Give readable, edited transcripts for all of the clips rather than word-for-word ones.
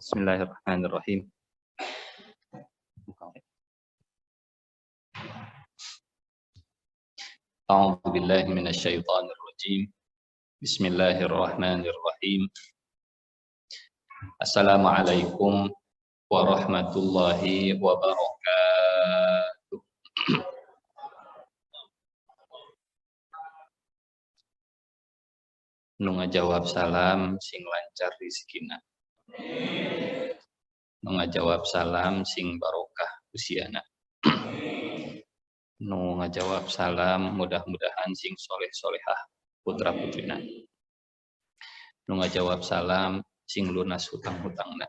Bismillahirrahmanirrahim. A'udzu billahi minasyaitonir rajim. Bismillahirrahmanirrahim. Assalamualaikum warahmatullahi wabarakatuh. Nu ngajawab salam sing lancar rezekina. Nu ngajawab salam sing barokah usiana. Nu ngajawab salam mudah-mudahan sing soleh-solehah putra putrina. Nu ngajawab salam sing lunas hutang-hutangna.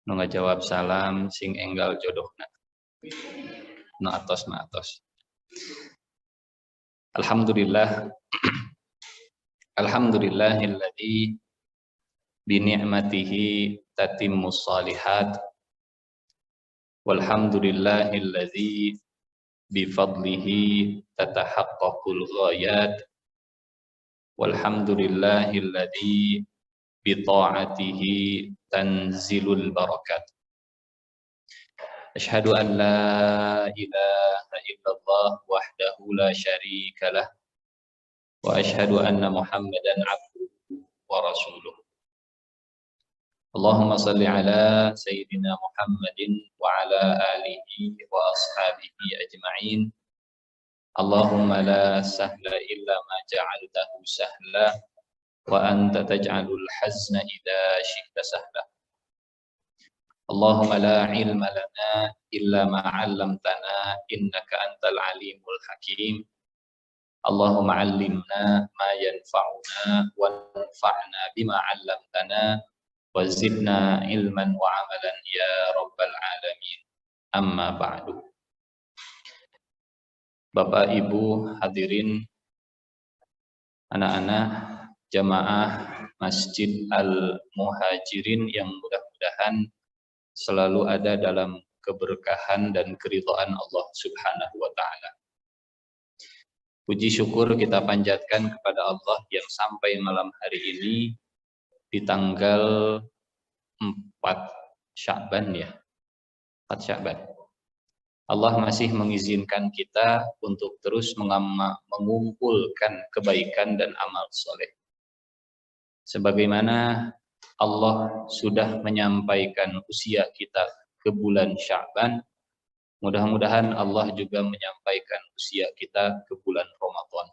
Nu ngajawab salam sing enggal jodohna. Nu atos na atos. Alhamdulillah. Alhamdulillahilladzi bi ni'matihi tatimmus shalihat. Walhamdulillahilladzi bi fadlihi tatahaqqaqul ghayat. Walhamdulillahilladzi bi ta'atihi tanzilul barakat. Asyhadu an la ilaha illallah wahdahu la syarika lah wa asyhadu anna Muhammadan abduhu wa rasuluh. Allahumma salli ala sayyidina Muhammadin wa ala alihi wa ashabihi ajma'in. Allahumma la sahla illa ma ja'altahu sahla wa anta taj'alul hazna idza syi'ta sahla. Allahumma la ilma lana illa ma 'allamtana innaka antal alimul hakim. Allahumma 'allimna ma yanfa'una wanfa'na bima 'allamtana wa zidna ilman wa 'amalan ya rabbal alamin. Amma ba'du. Bapak Ibu hadirin, anak-anak jamaah Masjid Al-Muhajirin yang mudah-mudahan selalu ada dalam keberkahan dan keridhaan Allah Subhanahu wa taala. Puji syukur kita panjatkan kepada Allah yang sampai malam hari ini di tanggal 4 Sya'ban ya. 4 Sya'ban. Allah masih mengizinkan kita untuk terus mengumpulkan kebaikan dan amal soleh. Sebagaimana Allah sudah menyampaikan usia kita ke bulan Sya'ban, mudah-mudahan Allah juga menyampaikan usia kita ke bulan Ramadan.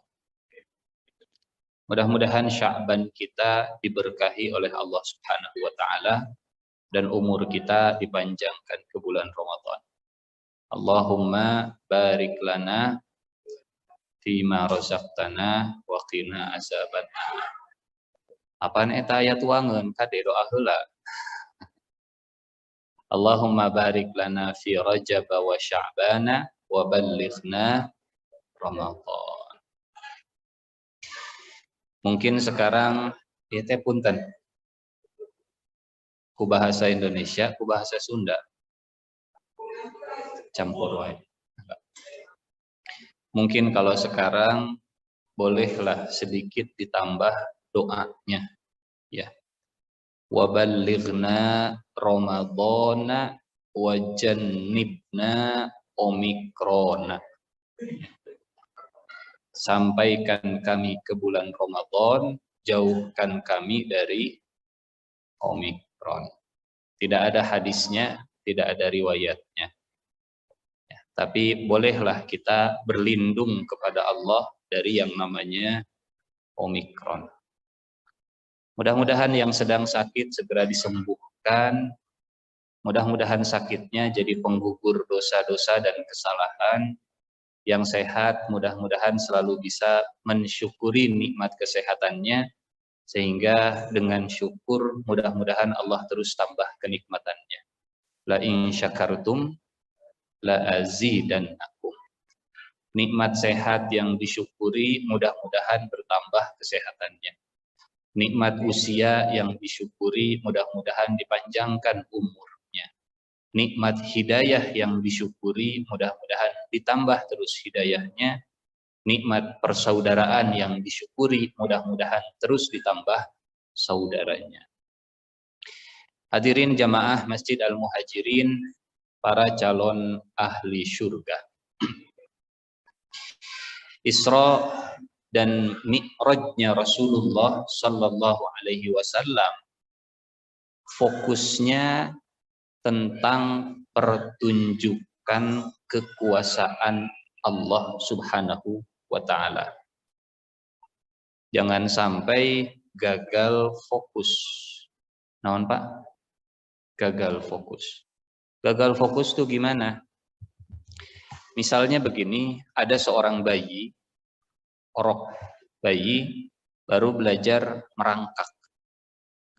Mudah-mudahan Sya'ban kita diberkahi oleh Allah Subhanahu wa taala dan umur kita dipanjangkan ke bulan Ramadan. Allahumma barik lana fima razaqtana wa qina azabannar. Apaan eta ayat wangeun kade doa heula. Allahumma barik lana fi Rajab wa Sya'bana wa ballighna Ramadan. Mungkin sekarang ieu teh punten. Ku bahasa Indonesia, ku bahasa Sunda. Campur wae. Mungkin kalau sekarang bolehlah sedikit ditambah doanya ya. Wa ballighna Ramadhana wa jannibna Omikrona. Sampaikan kami ke bulan Ramadan, jauhkan kami dari Omikron. Tidak ada hadisnya, tidak ada riwayatnya. Ya, tapi bolehlah kita berlindung kepada Allah dari yang namanya Omikron. Mudah-mudahan yang sedang sakit segera disembuhkan. Mudah-mudahan sakitnya jadi penggugur dosa-dosa dan kesalahan. Yang sehat mudah-mudahan selalu bisa mensyukuri nikmat kesehatannya. Sehingga dengan syukur mudah-mudahan Allah terus tambah kenikmatannya. La in syakartum la azidannakum. Nikmat sehat yang disyukuri mudah-mudahan bertambah kesehatannya. Nikmat usia yang disyukuri mudah-mudahan dipanjangkan umurnya. Nikmat hidayah yang disyukuri mudah-mudahan ditambah terus hidayahnya. Nikmat persaudaraan yang disyukuri mudah-mudahan terus ditambah saudaranya. Hadirin jamaah Masjid Al-Muhajirin, para calon ahli syurga. Isra dan Mi'rajnya Rasulullah sallallahu alaihi wasallam fokusnya tentang pertunjukan kekuasaan Allah Subhanahu wa taala. Jangan sampai gagal fokus. Naon Pak? Gagal fokus. Gagal fokus itu gimana? Misalnya begini, ada seorang bayi, orok bayi, baru belajar merangkak.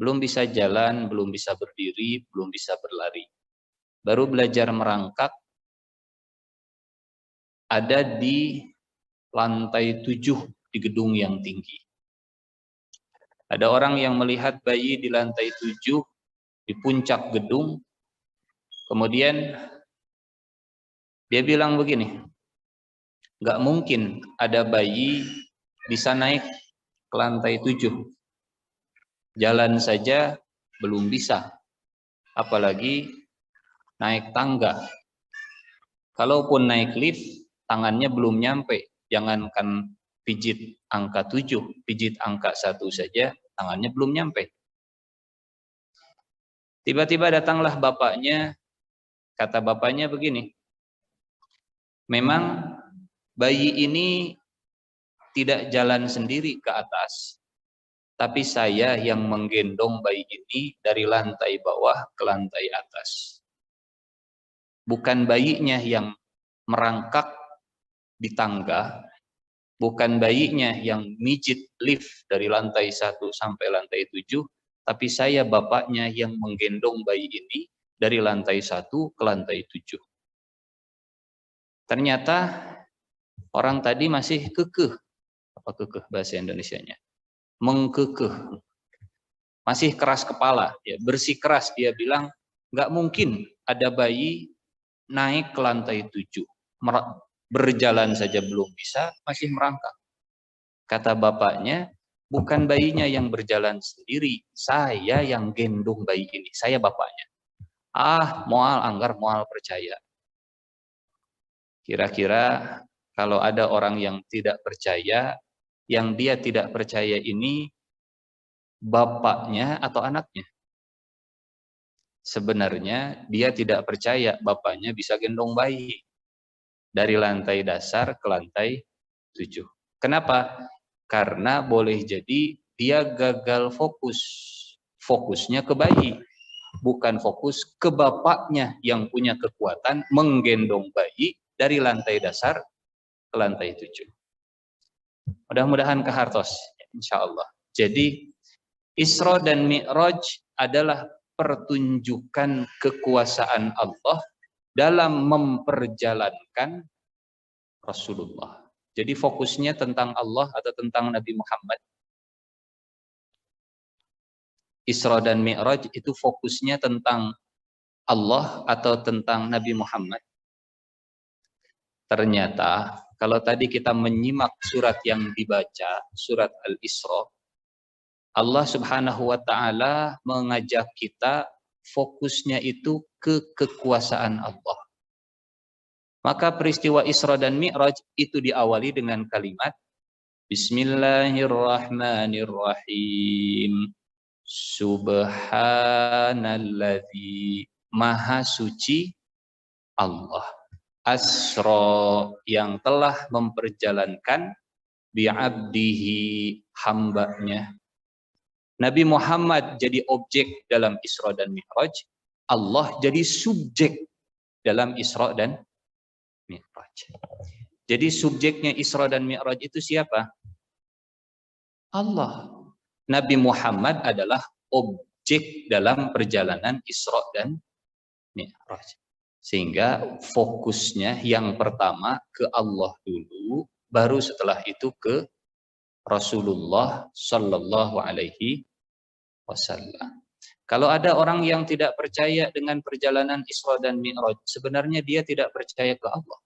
Belum bisa jalan, belum bisa berdiri, belum bisa berlari. Baru belajar merangkak, ada di lantai 7 di gedung yang tinggi. Ada orang yang melihat bayi di lantai 7 di puncak gedung, kemudian dia bilang begini, nggak mungkin ada bayi bisa naik ke lantai 7. Jalan saja belum bisa, apalagi naik tangga. Kalaupun naik lift, tangannya belum nyampe. Jangankan pijit angka 7, pijit angka 1 saja, tangannya belum nyampe. Tiba-tiba datanglah bapaknya, kata bapaknya begini, memang bayi ini tidak jalan sendiri ke atas, tapi saya yang menggendong bayi ini dari lantai bawah ke lantai atas. Bukan bayinya yang merangkak di tangga, bukan bayinya yang mijit lift dari lantai 1 sampai lantai 7, tapi saya bapaknya yang menggendong bayi ini dari lantai 1 ke lantai 7. Ternyata orang tadi masih kekeh. Apa kekeh bahasa Indonesianya? Mengkekeh. Masih keras kepala, ya, bersikeras dia bilang, nggak mungkin ada bayi naik ke lantai 7. Berjalan saja belum bisa, masih merangkak. Kata bapaknya, bukan bayinya yang berjalan sendiri, saya yang gendong bayi ini, saya bapaknya. Moal anggar, moal percaya. Kira-kira kalau ada orang yang tidak percaya, yang dia tidak percaya ini bapaknya atau anaknya? Sebenarnya dia tidak percaya bapaknya bisa gendong bayi dari lantai dasar ke lantai 7. Kenapa? Karena boleh jadi dia gagal fokus. Fokusnya ke bayi, bukan fokus ke bapaknya yang punya kekuatan menggendong bayi dari lantai dasar ke lantai 7. Mudah-mudahan kehartos, insya Allah. Jadi Isra dan Mi'raj adalah pertunjukan kekuasaan Allah dalam memperjalankan Rasulullah. Jadi fokusnya tentang Allah atau tentang Nabi Muhammad. Isra dan Mi'raj itu fokusnya tentang Allah atau tentang Nabi Muhammad. Ternyata kalau tadi kita menyimak surat yang dibaca, surat Al-Isra, Allah Subhanahu wa taala mengajak kita fokusnya itu ke kekuasaan Allah. Maka peristiwa Isra dan Mi'raj itu diawali dengan kalimat Bismillahirrahmanirrahim. Subhanalladzi, maha suci Allah. Asra, yang telah memperjalankan bi'abdihi, hambanya. Nabi Muhammad jadi objek dalam Isra dan Mi'raj, Allah jadi subjek dalam Isra dan Mi'raj. Jadi subjeknya Isra dan Mi'raj itu siapa? Allah. Nabi Muhammad adalah objek dalam perjalanan Isra dan Mi'raj. Sehingga fokusnya yang pertama ke Allah dulu, baru setelah itu ke Rasulullah Sallallahu Alaihi Wasallam. Kalau ada orang yang tidak percaya dengan perjalanan Isra dan Mi'raj, sebenarnya dia tidak percaya ke Allah.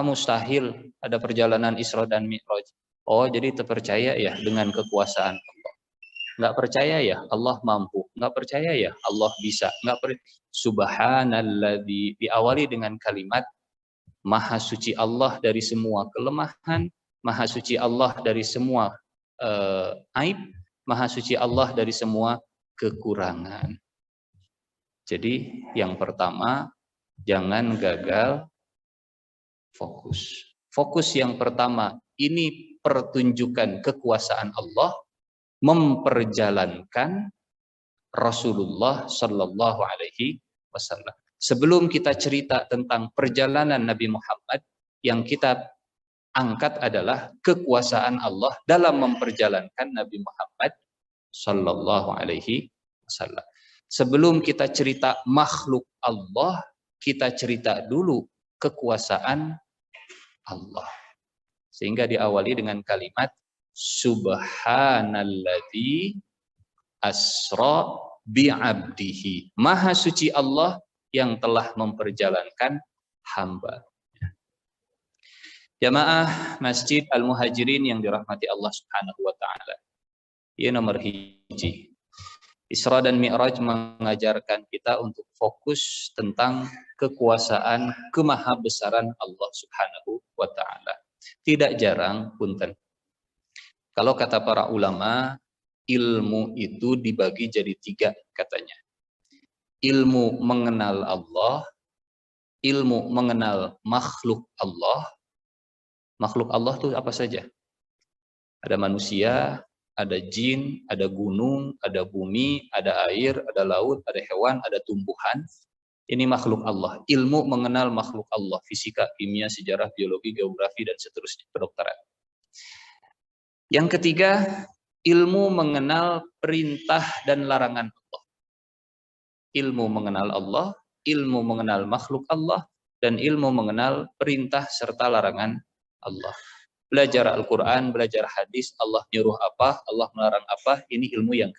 Mustahil ada perjalanan Isra dan Mi'raj. Oh, jadi terpercaya ya dengan kekuasaan Allah. Nggak percaya ya Allah mampu, nggak percaya ya Allah bisa, Subhanalladzi, diawali dengan kalimat Maha suci Allah dari semua kelemahan, Maha suci Allah dari semua aib, Maha suci Allah dari semua kekurangan. Jadi yang pertama, jangan gagal fokus. Fokus yang pertama, ini pertunjukan kekuasaan Allah memperjalankan Rasulullah Shallallahu Alaihi Wasallam. Sebelum kita cerita tentang perjalanan Nabi Muhammad, yang kita angkat adalah kekuasaan Allah dalam memperjalankan Nabi Muhammad Shallallahu Alaihi Wasallam. Sebelum kita cerita makhluk Allah, kita cerita dulu kekuasaan Allah. Sehingga diawali dengan kalimat Subhanalladzi asra bi'abdihi. Maha suci Allah yang telah memperjalankan hamba. Jamaah Masjid Al-Muhajirin yang dirahmati Allah Subhanahu wa taala. Ini nomor hiji. Isra dan Mi'raj mengajarkan kita untuk fokus tentang kekuasaan, kemahabesaran Allah Subhanahu wa taala. Tidak jarang punten. Kalau kata para ulama, ilmu itu dibagi jadi 3 katanya. Ilmu mengenal Allah, ilmu mengenal makhluk Allah. Makhluk Allah itu apa saja? Ada manusia, ada jin, ada gunung, ada bumi, ada air, ada laut, ada hewan, ada tumbuhan. Ini makhluk Allah. Ilmu mengenal makhluk Allah, fisika, kimia, sejarah, biologi, geografi, dan seterusnya, kedokteran. Yang ketiga, ilmu mengenal perintah dan larangan Allah. Ilmu mengenal Allah, ilmu mengenal makhluk Allah, dan ilmu mengenal perintah serta larangan Allah. Belajar Al-Quran, belajar hadis, Allah nyuruh apa, Allah melarang apa, ini ilmu yang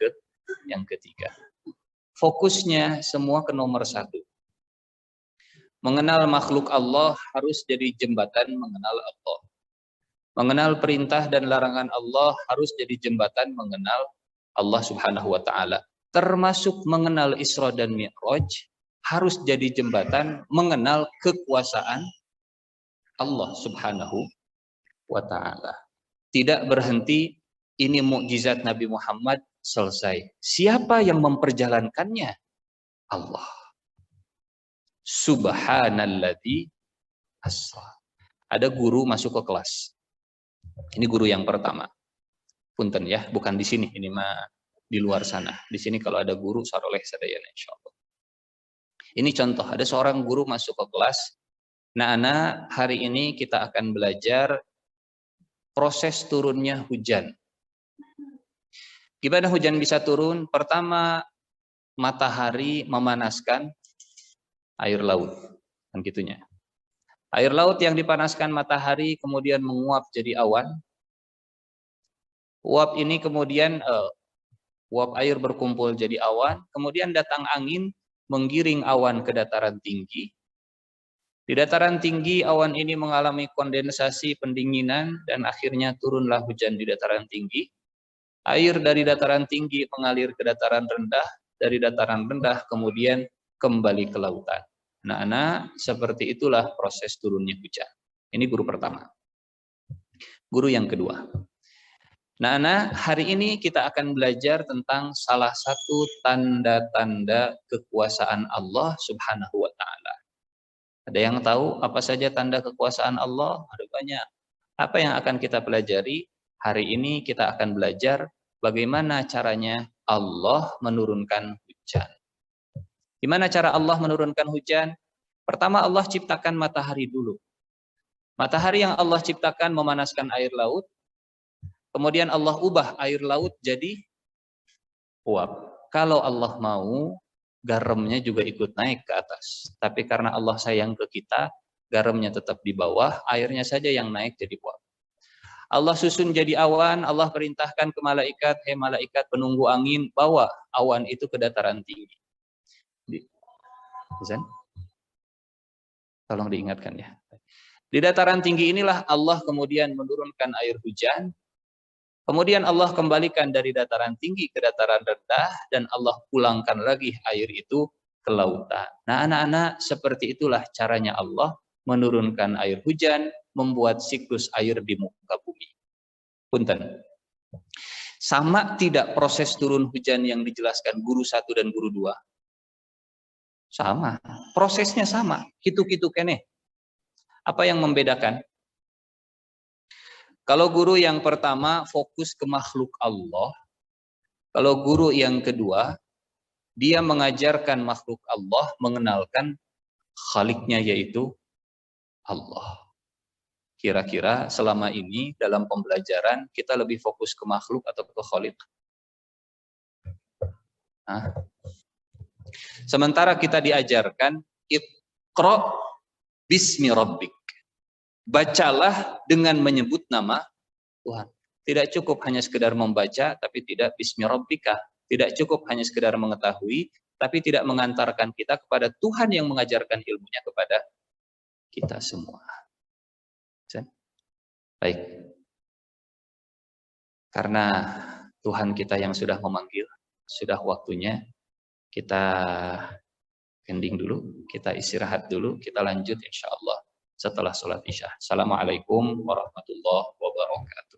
ketiga. Fokusnya semua ke nomor 1. Mengenal makhluk Allah harus jadi jembatan mengenal Allah. Mengenal perintah dan larangan Allah harus jadi jembatan mengenal Allah Subhanahu wa taala. Termasuk mengenal Isra dan Mi'raj harus jadi jembatan mengenal kekuasaan Allah Subhanahu wa taala. Tidak berhenti ini mukjizat Nabi Muhammad selesai. Siapa yang memperjalankannya? Allah. Subhanalladzi asra. Ada guru masuk ke kelas. Ini guru yang pertama. Punten ya, bukan di sini, ini mah di luar sana. Di sini kalau ada guru saroleh sadayana insyaallah. Ini contoh, ada seorang guru masuk ke kelas. Nah, anak, hari ini kita akan belajar proses turunnya hujan. Gimana hujan bisa turun? Pertama, matahari memanaskan air laut. Kan gitunya. Air laut yang dipanaskan matahari kemudian menguap jadi awan. Uap ini kemudian uap air berkumpul jadi awan, kemudian datang angin menggiring awan ke dataran tinggi. Di dataran tinggi awan ini mengalami kondensasi pendinginan dan akhirnya turunlah hujan di dataran tinggi. Air dari dataran tinggi mengalir ke dataran rendah, dari dataran rendah kemudian kembali ke lautan. Nah, seperti itulah proses turunnya hujan. Ini guru pertama. Guru yang kedua. Nah, hari ini kita akan belajar tentang salah satu tanda-tanda kekuasaan Allah Subhanahu wa taala. Ada yang tahu apa saja tanda kekuasaan Allah? Ada banyak. Apa yang akan kita pelajari? Hari ini kita akan belajar bagaimana caranya Allah menurunkan hujan. Gimana cara Allah menurunkan hujan? Pertama, Allah ciptakan matahari dulu. Matahari yang Allah ciptakan memanaskan air laut. Kemudian Allah ubah air laut jadi uap. Kalau Allah mau, garamnya juga ikut naik ke atas. Tapi karena Allah sayang ke kita, garamnya tetap di bawah, airnya saja yang naik jadi uap. Allah susun jadi awan, Allah perintahkan ke malaikat, malaikat penunggu angin, bawa awan itu ke dataran tinggi. Tolong diingatkan ya. Di dataran tinggi inilah Allah kemudian menurunkan air hujan. Kemudian Allah kembalikan dari dataran tinggi ke dataran rendah dan Allah pulangkan lagi air itu ke lautan. Nah, anak-anak, seperti itulah caranya Allah menurunkan air hujan, membuat siklus air di muka bumi. Punten. Sama tidak proses turun hujan yang dijelaskan guru 1 dan guru 2? Sama. Prosesnya sama. Kitu-kitu kene. Apa yang membedakan? Kalau guru yang pertama fokus ke makhluk Allah, kalau guru yang kedua, dia mengajarkan makhluk Allah, mengenalkan Khaliknya yaitu Allah. Kira-kira selama ini dalam pembelajaran kita lebih fokus ke makhluk atau ke Khalik? Nah, sementara kita diajarkan Iqra bismi rabbik. Bacalah dengan menyebut nama Tuhan. Tidak cukup hanya sekedar membaca, tapi tidak bismi rabbika. Tidak cukup hanya sekedar mengetahui, tapi tidak mengantarkan kita kepada Tuhan yang mengajarkan ilmunya kepada kita semua. Baik. Karena Tuhan kita yang sudah memanggil, sudah waktunya kita ending dulu, kita istirahat dulu, kita lanjut insya Allah setelah sholat isya. Assalamualaikum warahmatullahi wabarakatuh.